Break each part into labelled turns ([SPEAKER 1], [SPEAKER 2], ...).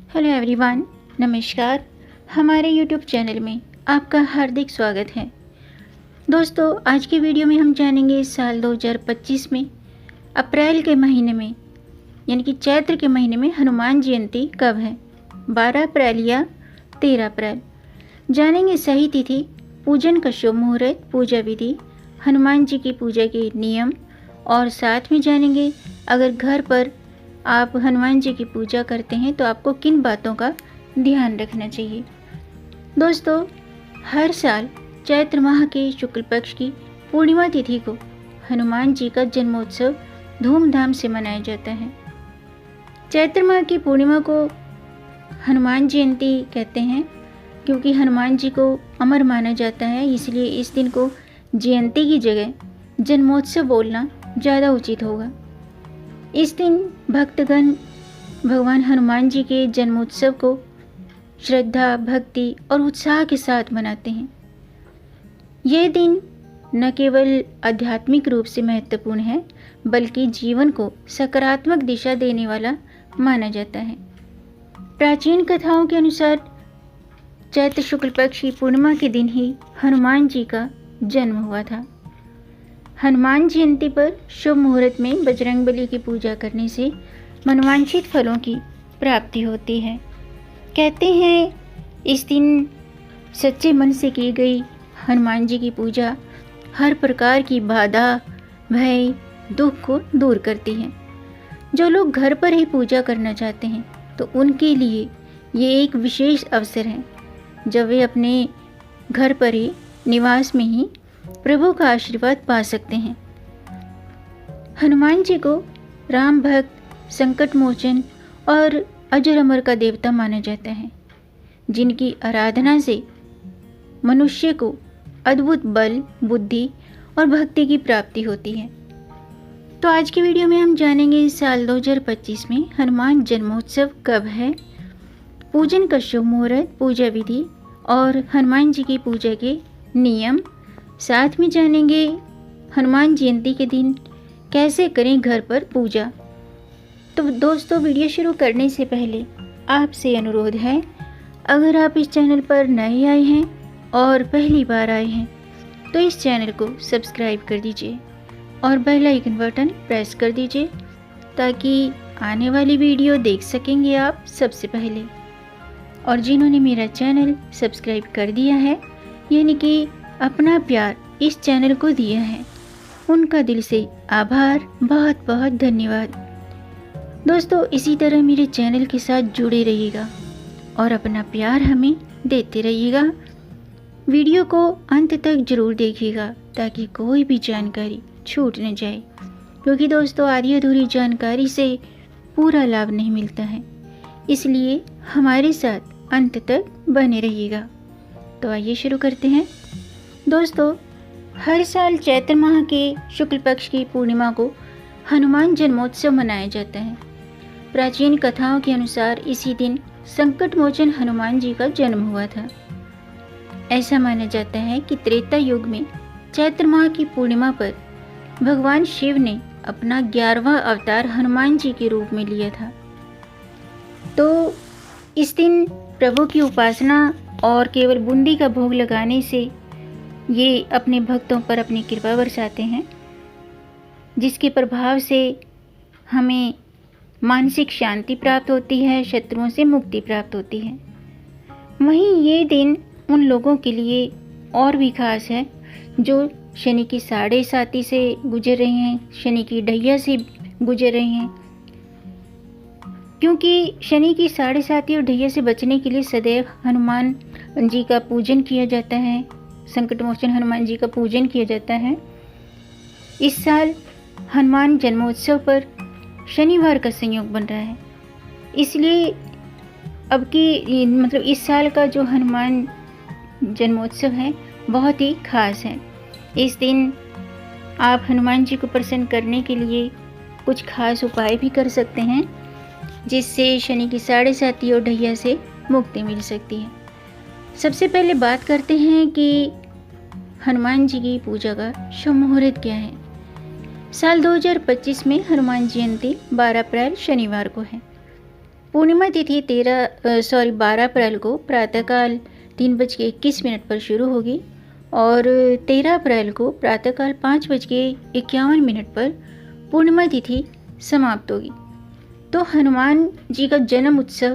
[SPEAKER 1] Hello everyone, नमस्कार। हमारे YouTube channel में आपका हार्दिक स्वागत है। दोस्तों, आज की वीडियो में हम जानेंगे साल 2025 में अप्रैल के महीने में यानी कि चैत्र के महीने में हनुमान जयंती कब है, 12 अप्रैल या 13 अप्रैल। जानेंगे सही तिथि, पूजन का शुभ मुहूर्त, पूजा विधि, हनुमान जी की पूजा के नियम और साथ में जानेंगे अगर घर पर आप हनुमान जी की पूजा करते हैं तो आपको किन बातों का ध्यान रखना चाहिए। दोस्तों, हर साल चैत्र माह के शुक्ल पक्ष की पूर्णिमा तिथि को हनुमान जी का जन्मोत्सव धूमधाम से मनाया जाता है। चैत्र माह की पूर्णिमा को हनुमान जयंती कहते हैं क्योंकि हनुमान जी को अमर माना जाता है, इसलिए इस दिन को जयंती की जगह जन्मोत्सव बोलना ज़्यादा उचित होगा। इस दिन भक्तगण भगवान हनुमान जी के जन्मोत्सव को श्रद्धा, भक्ति और उत्साह के साथ मनाते हैं। यह दिन न केवल आध्यात्मिक रूप से महत्वपूर्ण है बल्कि जीवन को सकारात्मक दिशा देने वाला माना जाता है। प्राचीन कथाओं के अनुसार चैत्र शुक्ल पक्ष की पूर्णिमा के दिन ही हनुमान जी का जन्म हुआ था। हनुमान जयंती पर शुभ मुहूर्त में बजरंगबली की पूजा करने से मनोवांछित फलों की प्राप्ति होती है। कहते हैं इस दिन सच्चे मन से की गई हनुमान जी की पूजा हर प्रकार की बाधा, भय, दुख को दूर करती है। जो लोग घर पर ही पूजा करना चाहते हैं तो उनके लिए ये एक विशेष अवसर है जब वे अपने घर पर ही निवास में ही प्रभु का आशीर्वाद पा सकते हैं। हनुमान जी को राम भक्त, संकट मोचन और अजर अमर का देवता माना जाता है, जिनकी आराधना से मनुष्य को अद्भुत बल, बुद्धि और भक्ति की प्राप्ति होती है। तो आज की वीडियो में हम जानेंगे इस साल 2025 में हनुमान जन्मोत्सव कब है, पूजन का शुभ मुहूर्त, पूजा विधि और हनुमान जी की पूजा के नियम। साथ में जानेंगे हनुमान जयंती के दिन कैसे करें घर पर पूजा। तो दोस्तों, वीडियो शुरू करने से पहले आपसे अनुरोध है, अगर आप इस चैनल पर नए आए हैं और पहली बार आए हैं तो इस चैनल को सब्सक्राइब कर दीजिए और बेल आइकन बटन प्रेस कर दीजिए ताकि आने वाली वीडियो देख सकेंगे आप सबसे पहले। और जिन्होंने मेरा चैनल सब्सक्राइब कर दिया है यानी कि अपना प्यार इस चैनल को दिया है, उनका दिल से आभार, बहुत बहुत धन्यवाद। दोस्तों, इसी तरह मेरे चैनल के साथ जुड़े रहिएगा और अपना प्यार हमें देते रहिएगा। वीडियो को अंत तक जरूर देखिएगा ताकि कोई भी जानकारी छूट न जाए, क्योंकि दोस्तों आधी अधूरी जानकारी से पूरा लाभ नहीं मिलता है, इसलिए हमारे साथ अंत तक बने रहिएगा। तो आइए शुरू करते हैं। दोस्तों, हर साल चैत्र माह के शुक्ल पक्ष की पूर्णिमा को हनुमान जन्मोत्सव मनाया जाता है। प्राचीन कथाओं के अनुसार इसी दिन संकट मोचन हनुमान जी का जन्म हुआ था। ऐसा माना जाता है कि त्रेता युग में चैत्र माह की पूर्णिमा पर भगवान शिव ने अपना 11वां अवतार हनुमान जी के रूप में लिया था। तो इस दिन प्रभु की उपासना और केवल बूंदी का भोग लगाने से ये अपने भक्तों पर अपनी कृपा बरसाते हैं, जिसके प्रभाव से हमें मानसिक शांति प्राप्त होती है, शत्रुओं से मुक्ति प्राप्त होती है। वहीं ये दिन उन लोगों के लिए और भी खास है जो शनि की साढ़े साती से गुजर रहे हैं, शनि की ढैया से गुजर रहे हैं, क्योंकि शनि की साढ़े साती और ढैया से बचने के लिए सदैव हनुमान जी का पूजन किया जाता है, संकट मोचन हनुमान जी का पूजन किया जाता है। इस साल हनुमान जन्मोत्सव पर शनिवार का संयोग बन रहा है, इसलिए अब की इस साल का जो हनुमान जन्मोत्सव है बहुत ही खास है। इस दिन आप हनुमान जी को प्रसन्न करने के लिए कुछ खास उपाय भी कर सकते हैं, जिससे शनि की साढ़े साती और ढैया से मुक्ति मिल सकती है। सबसे पहले बात करते हैं कि हनुमान जी की पूजा का शुभ मुहूर्त क्या है। साल 2025 में हनुमान जयंती 12 अप्रैल शनिवार को है। पूर्णिमा तिथि 12 अप्रैल को प्रातःकाल 3:21 पर शुरू होगी और 13 अप्रैल को प्रातःकाल 5:51 पर पूर्णिमा तिथि समाप्त होगी। तो हनुमान जी का जन्म उत्सव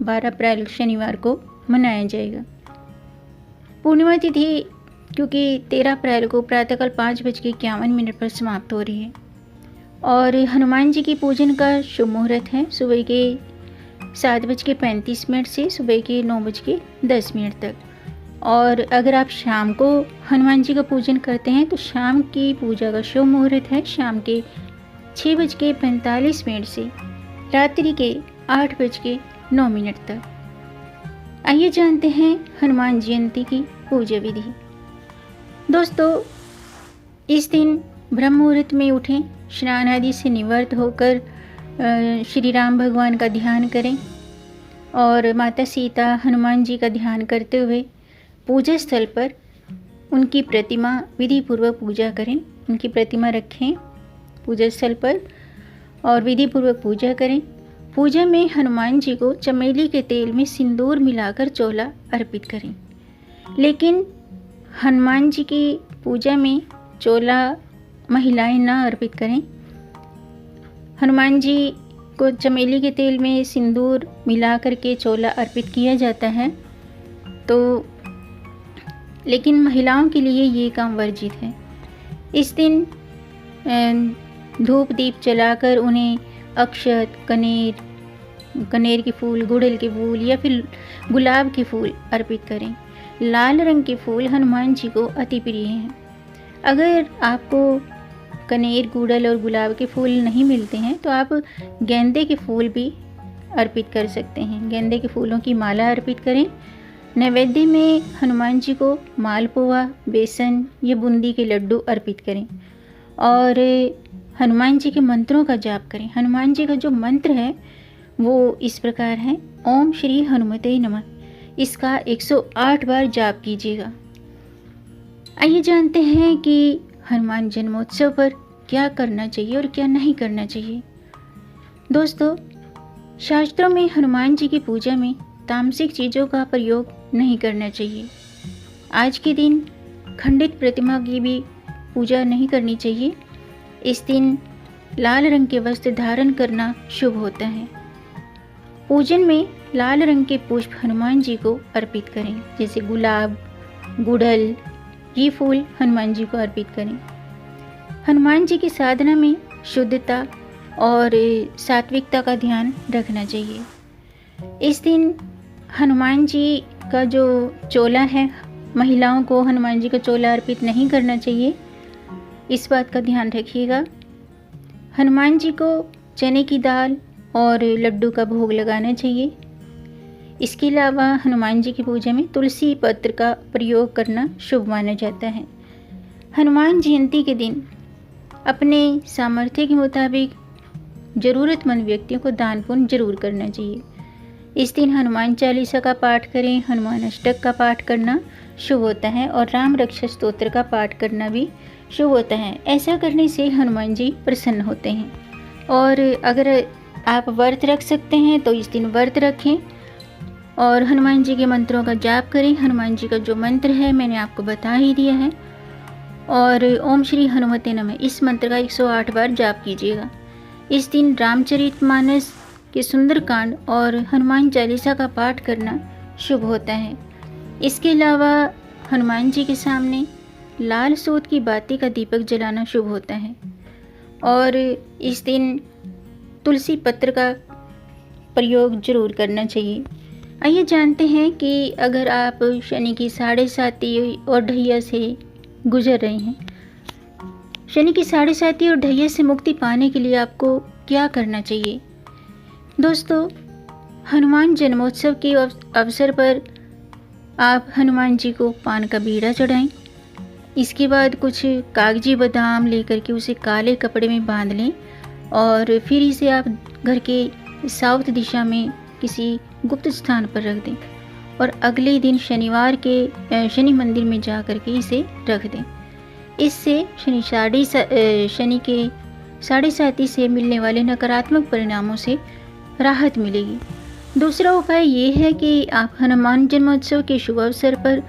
[SPEAKER 1] 12 अप्रैल शनिवार को मनाया जाएगा। पूर्णिमा तिथि क्योंकि 13 अप्रैल को प्रातःकाल 5:51 पर समाप्त हो रही है और हनुमान जी की पूजन का शुभ मुहूर्त है सुबह के 7:35 से सुबह के 9:10 तक। और अगर आप शाम को हनुमान जी का पूजन करते हैं तो शाम की पूजा का शुभ मुहूर्त है शाम के 6:45 से रात्रि के 8:09 तक। आइए जानते हैं हनुमान जयंती की पूजा विधि। दोस्तों, इस दिन ब्रह्म मुहूर्त में उठें, स्नान आदि से निवृत्त होकर श्री राम भगवान का ध्यान करें और माता सीता हनुमान जी का ध्यान करते हुए पूजा स्थल पर उनकी प्रतिमा विधि पूर्वक पूजा करें। उनकी प्रतिमा रखें पूजा स्थल पर और विधि पूर्वक पूजा करें। पूजा में हनुमान जी को चमेली के तेल में सिंदूर मिलाकर चोला अर्पित करें। लेकिन हनुमान जी की पूजा में चोला महिलाएं ना अर्पित करें। हनुमान जी को चमेली के तेल में सिंदूर मिला करके चोला अर्पित किया जाता है, तो लेकिन महिलाओं के लिए ये काम वर्जित है। इस दिन धूप दीप जलाकर उन्हें अक्षत, कनेर के फूल, गुड़हल के फूल या फिर गुलाब के फूल अर्पित करें। लाल रंग के फूल हनुमान जी को अति प्रिय हैं। अगर आपको कनेर, गुड़हल और गुलाब के फूल नहीं मिलते हैं तो आप गेंदे के फूल भी अर्पित कर सकते हैं। गेंदे के फूलों की माला अर्पित करें। नैवेद्य में हनुमान जी को मालपुआ, बेसन या बूंदी के लड्डू अर्पित करें और हनुमान जी के मंत्रों का जाप करें। हनुमान जी का जो मंत्र है वो इस प्रकार है: ओम श्री हनुमते नमः। इसका 108 बार जाप कीजिएगा। आइए जानते हैं कि हनुमान जन्मोत्सव पर क्या करना चाहिए और क्या नहीं करना चाहिए। दोस्तों, शास्त्रों में हनुमान जी की पूजा में तामसिक चीज़ों का प्रयोग नहीं करना चाहिए। आज के दिन खंडित प्रतिमा की भी पूजा नहीं करनी चाहिए। इस दिन लाल रंग के वस्त्र धारण करना शुभ होता है। पूजन में लाल रंग के पुष्प हनुमान जी को अर्पित करें, जैसे गुलाब, गुड़हल, ये फूल हनुमान जी को अर्पित करें। हनुमान जी की साधना में शुद्धता और सात्विकता का ध्यान रखना चाहिए। इस दिन हनुमान जी का जो चोला है, महिलाओं को हनुमान जी का चोला अर्पित नहीं करना चाहिए, इस बात का ध्यान रखिएगा। हनुमान जी को चने की दाल और लड्डू का भोग लगाना चाहिए। इसके अलावा हनुमान जी की पूजा में तुलसी पत्र का प्रयोग करना शुभ माना जाता है। हनुमान जयंती के दिन अपने सामर्थ्य के मुताबिक ज़रूरतमंद व्यक्तियों को दान पुण्य जरूर करना चाहिए। इस दिन हनुमान चालीसा का पाठ करें, हनुमान अष्टक का पाठ करना शुभ होता है और राम रक्षा स्तोत्र का पाठ करना भी शुभ होता है। ऐसा करने से हनुमान जी प्रसन्न होते हैं। और अगर आप व्रत रख सकते हैं तो इस दिन व्रत रखें और हनुमान जी के मंत्रों का जाप करें। हनुमान जी का जो मंत्र है मैंने आपको बता ही दिया है। और ओम श्री हनुमते नमः इस मंत्र का 108 बार जाप कीजिएगा। इस दिन रामचरितमानस के सुंदरकांड और हनुमान चालीसा का पाठ करना शुभ होता है। इसके अलावा हनुमान जी के सामने लाल सूत की बाती का दीपक जलाना शुभ होता है और इस दिन तुलसी पत्र का प्रयोग जरूर करना चाहिए। आइए जानते हैं कि अगर आप शनि की 7.5 और ढैया से गुजर रहे हैं, शनि की 7.5 और ढैया से मुक्ति पाने के लिए आपको क्या करना चाहिए। दोस्तों, हनुमान जन्मोत्सव के अवसर पर आप हनुमान जी को पान का बीड़ा चढ़ाएं। इसके बाद कुछ कागजी बादाम लेकर के उसे काले कपड़े में बांध लें और फिर इसे आप घर के साउथ दिशा में किसी गुप्त स्थान पर रख दें और अगले दिन शनिवार के शनि मंदिर में जा कर के इसे रख दें। इससे शनि के 7.5 से मिलने वाले नकारात्मक परिणामों से राहत मिलेगी। दूसरा उपाय ये है कि आप हनुमान जन्मोत्सव के शुभ अवसर पर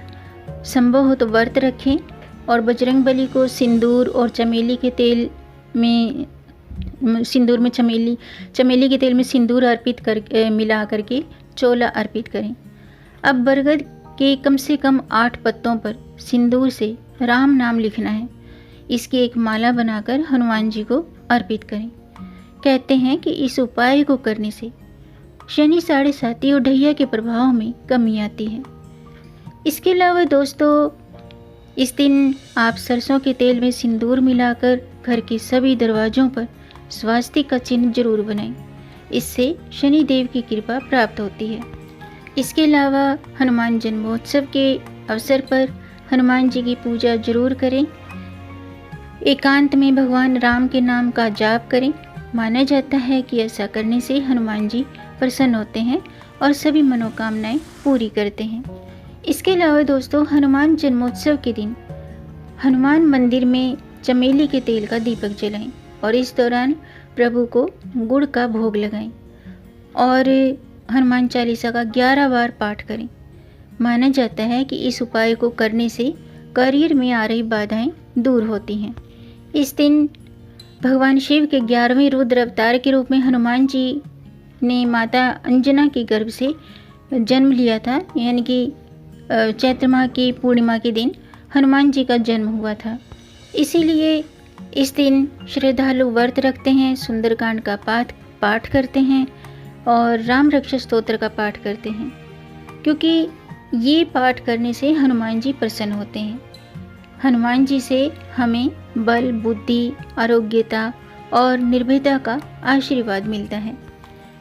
[SPEAKER 1] संभव हो तो व्रत रखें और बजरंगबली को सिंदूर और चमेली के तेल में चमेली के तेल में सिंदूर अर्पित कर मिला करके चोला अर्पित करें। अब बरगद के कम से कम 8 पत्तों पर सिंदूर से राम नाम लिखना है। इसकी एक माला बनाकर हनुमान जी को अर्पित करें। कहते हैं कि इस उपाय को करने से शनि 7.5 और ढैया के प्रभाव में कमी आती है। इसके अलावा दोस्तों, इस दिन आप सरसों के तेल में सिंदूर मिलाकर घर के सभी दरवाजों पर स्वास्तिक का चिन्ह जरूर बनाएं। इससे शनि देव की कृपा प्राप्त होती है। इसके अलावा हनुमान जन्मोत्सव के अवसर पर हनुमान जी की पूजा जरूर करें। एकांत में भगवान राम के नाम का जाप करें। माना जाता है कि ऐसा करने से हनुमान जी प्रसन्न होते हैं और सभी मनोकामनाएं पूरी करते हैं। इसके अलावा दोस्तों, हनुमान जन्मोत्सव के दिन हनुमान मंदिर में चमेली के तेल का दीपक जलाएं और इस दौरान प्रभु को गुड़ का भोग लगाएं और हनुमान चालीसा का 11 बार पाठ करें। माना जाता है कि इस उपाय को करने से करियर में आ रही बाधाएं दूर होती हैं। इस दिन भगवान शिव के 11वें रुद्र अवतार के रूप में हनुमान जी ने माता अंजना के गर्भ से जन्म लिया था, यानी कि चैत्र माह की पूर्णिमा के दिन हनुमान जी का जन्म हुआ था। इसीलिए इस दिन श्रद्धालु व्रत रखते हैं, सुंदरकांड का पाठ करते हैं और राम रक्षा स्तोत्र का पाठ करते हैं, क्योंकि ये पाठ करने से हनुमान जी प्रसन्न होते हैं। हनुमान जी से हमें बल, बुद्धि, आरोग्यता और निर्भयता का आशीर्वाद मिलता है।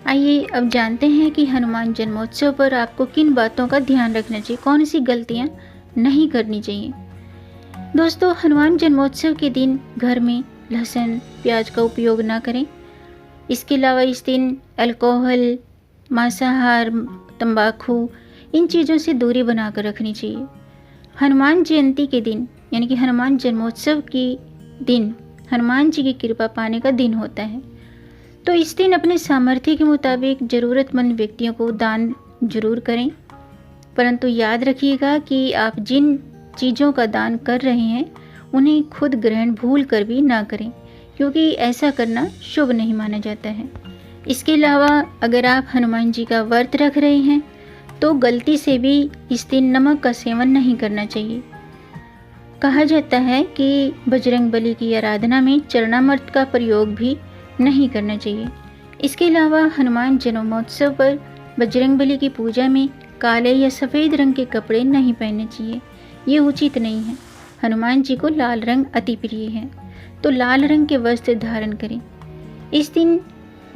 [SPEAKER 1] आइए अब जानते हैं कि हनुमान जन्मोत्सव पर आपको किन बातों का ध्यान रखना चाहिए, कौन सी गलतियां नहीं करनी चाहिए। दोस्तों, हनुमान जन्मोत्सव के दिन घर में लहसुन, प्याज का उपयोग ना करें। इसके अलावा इस दिन अल्कोहल, मांसाहार, तंबाकू, इन चीज़ों से दूरी बनाकर रखनी चाहिए। हनुमान जयंती के दिन, यानी कि हनुमान जन्मोत्सव के दिन हनुमान जी की कृपा पाने का दिन होता है, तो इस दिन अपने सामर्थ्य के मुताबिक ज़रूरतमंद व्यक्तियों को दान जरूर करें। परंतु याद रखिएगा कि आप जिन चीज़ों का दान कर रहे हैं उन्हें खुद ग्रहण भूल कर भी ना करें, क्योंकि ऐसा करना शुभ नहीं माना जाता है। इसके अलावा अगर आप हनुमान जी का व्रत रख रहे हैं तो गलती से भी इस दिन नमक का सेवन नहीं करना चाहिए। कहा जाता है कि बजरंगबली की आराधना में चरणामृत का प्रयोग भी नहीं करना चाहिए। इसके अलावा हनुमान जन्मोत्सव पर बजरंगबली की पूजा में काले या सफ़ेद रंग के कपड़े नहीं पहनने चाहिए, ये उचित नहीं है। हनुमान जी को लाल रंग अति प्रिय है, तो लाल रंग के वस्त्र धारण करें। इस दिन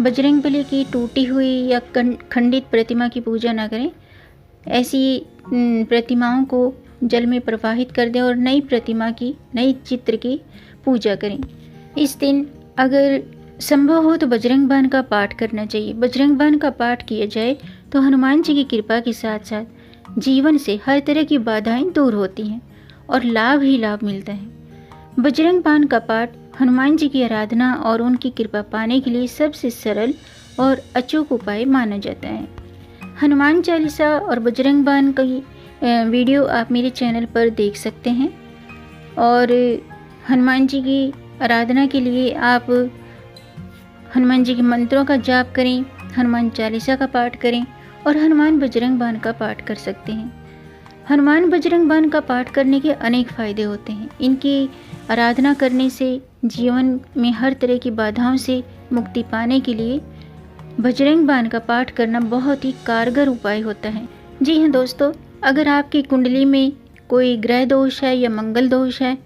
[SPEAKER 1] बजरंगबली की टूटी हुई या खंडित प्रतिमा की पूजा न करें। ऐसी प्रतिमाओं को जल में प्रवाहित कर दें और नई चित्र की पूजा करें। इस दिन अगर संभव हो तो बजरंग बाण का पाठ करना चाहिए। बजरंग बाण का पाठ किया जाए तो हनुमान जी की कृपा के साथ साथ जीवन से हर तरह की बाधाएं दूर होती हैं और लाभ ही लाभ मिलता है। बजरंग बाण का पाठ हनुमान जी की आराधना और उनकी कृपा पाने के लिए सबसे सरल और अचूक उपाय माना जाता है। हनुमान चालीसा और बजरंग बाण की वीडियो आप मेरे चैनल पर देख सकते हैं और हनुमान जी की आराधना के लिए आप हनुमान जी के मंत्रों का जाप करें, हनुमान चालीसा का पाठ करें और हनुमान बजरंग बाण का पाठ कर सकते हैं। हनुमान बजरंग बाण का पाठ करने के अनेक फ़ायदे होते हैं। इनकी आराधना करने से जीवन में हर तरह की बाधाओं से मुक्ति पाने के लिए बजरंग बाण का पाठ करना बहुत ही कारगर उपाय होता है। जी हाँ दोस्तों, अगर आपकी कुंडली में कोई ग्रह दोष है या मंगल दोष है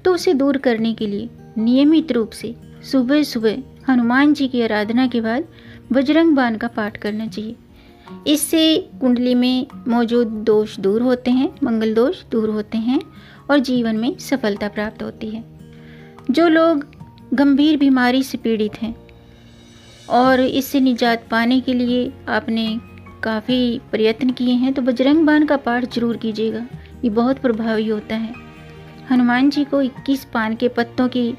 [SPEAKER 1] तो उसे दूर करने के लिए नियमित रूप से सुबह सुबह हनुमान जी की आराधना के बाद बजरंग बाण का पाठ करना चाहिए। इससे कुंडली में मौजूद दोष दूर होते हैं, मंगल दोष दूर होते हैं और जीवन में सफलता प्राप्त होती है। जो लोग गंभीर बीमारी से पीड़ित हैं और इससे निजात पाने के लिए आपने काफ़ी प्रयत्न किए हैं तो बजरंग बाण का पाठ जरूर कीजिएगा, ये बहुत प्रभावी होता है। हनुमान जी को 21 पान के पत्तों की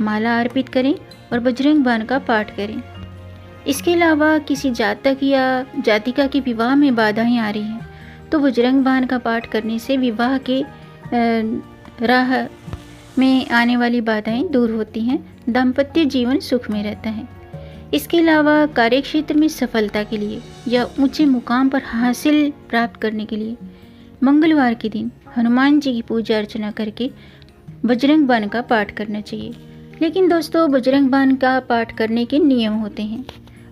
[SPEAKER 1] माला अर्पित करें और बजरंग बाण का पाठ करें। इसके अलावा किसी जातक या जातिका के विवाह में बाधाएं आ रही हैं तो बजरंग बाण का पाठ करने से विवाह के राह में आने वाली बाधाएं दूर होती हैं, दाम्पत्य जीवन सुख में रहता है। इसके अलावा कार्यक्षेत्र में सफलता के लिए या ऊंचे मुकाम पर हासिल प्राप्त करने के लिए मंगलवार के दिन हनुमान जी की पूजा अर्चना करके बजरंग बाण का पाठ करना चाहिए। लेकिन दोस्तों, बजरंग बाण का पाठ करने के नियम होते हैं।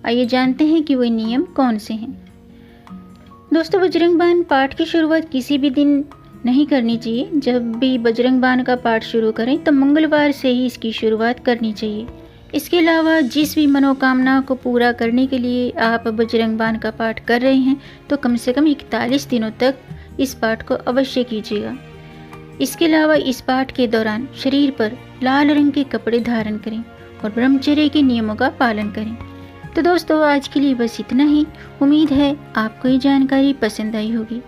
[SPEAKER 1] आइए जानते हैं कि वे नियम कौन से हैं। दोस्तों, बजरंग बाण पाठ की शुरुआत किसी भी दिन नहीं करनी चाहिए। जब भी बजरंग बाण का पाठ शुरू करें तो मंगलवार से ही इसकी शुरुआत करनी चाहिए। इसके अलावा जिस भी मनोकामना को पूरा करने के लिए आप बजरंग बाण का पाठ कर रहे हैं तो कम से कम 41 दिनों तक इस पाठ को अवश्य कीजिएगा। इसके अलावा इस पाठ के दौरान शरीर पर लाल रंग के कपड़े धारण करें और ब्रह्मचर्य के नियमों का पालन करें। तो दोस्तों, आज के लिए बस इतना ही। उम्मीद है आपको ये जानकारी पसंद आई होगी।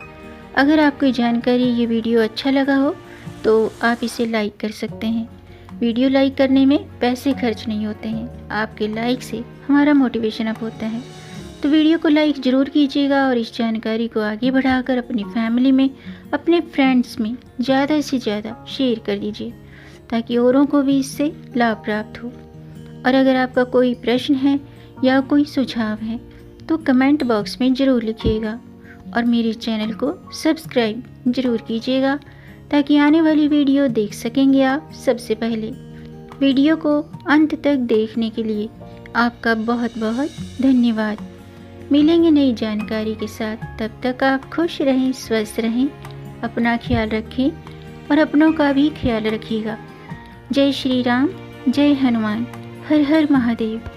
[SPEAKER 1] अगर आपको ये जानकारी, ये वीडियो अच्छा लगा हो तो आप इसे लाइक कर सकते हैं। वीडियो लाइक करने में पैसे खर्च नहीं होते हैं, आपके लाइक से हमारा मोटिवेशन अप होता है। तो वीडियो को लाइक ज़रूर कीजिएगा और इस जानकारी को आगे बढ़ाकर अपनी फैमिली में, अपने फ्रेंड्स में ज़्यादा से ज़्यादा शेयर कर दीजिए ताकि औरों को भी इससे लाभ प्राप्त हो। और अगर आपका कोई प्रश्न है या कोई सुझाव है तो कमेंट बॉक्स में ज़रूर लिखिएगा और मेरे चैनल को सब्सक्राइब ज़रूर कीजिएगा ताकि आने वाली वीडियो देख सकेंगे आप सबसे पहले। वीडियो को अंत तक देखने के लिए आपका बहुत बहुत धन्यवाद। मिलेंगे नई जानकारी के साथ, तब तक आप खुश रहें, स्वस्थ रहें, अपना ख्याल रखें और अपनों का भी ख्याल रखिएगा। जय श्री राम, जय हनुमान, हर हर महादेव।